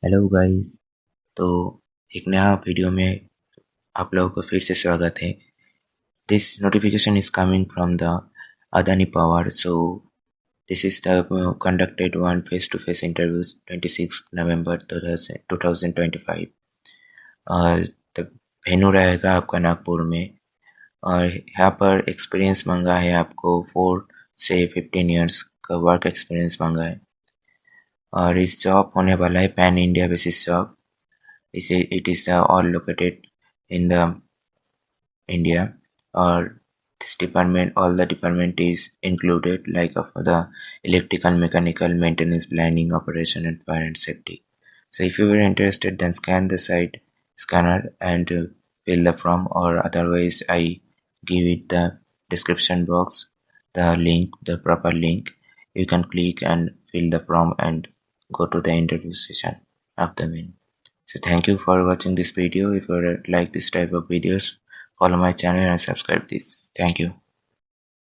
Hello guys. तो एक नया वीडियो में आप लोगों को फिर से स्वागत है। This notification is coming from the Adani power. So this is the conducted one face to face interviews 26 November 2025। और द वेन्यू रहेगा आपका नागपुर में। और यहाँ पर एक्सपीरियंस मांगा है, आपको 4 से 15 ईयर्स का वर्क एक्सपीरियंस मांगा है। और इस जॉब होने वाला है pan India basis job. It is all located in the India, or this department, all the department is included, like of the electrical, mechanical, maintenance, planning, operation, and fire and safety. So if you were interested, then scan the site scanner and fill the form, or otherwise I give it the description box, the link, the proper link. You can click and fill the form and go to the interview session of the main. So thank you for watching this video. If you like this type of videos, follow my channel and subscribe this. Thank you.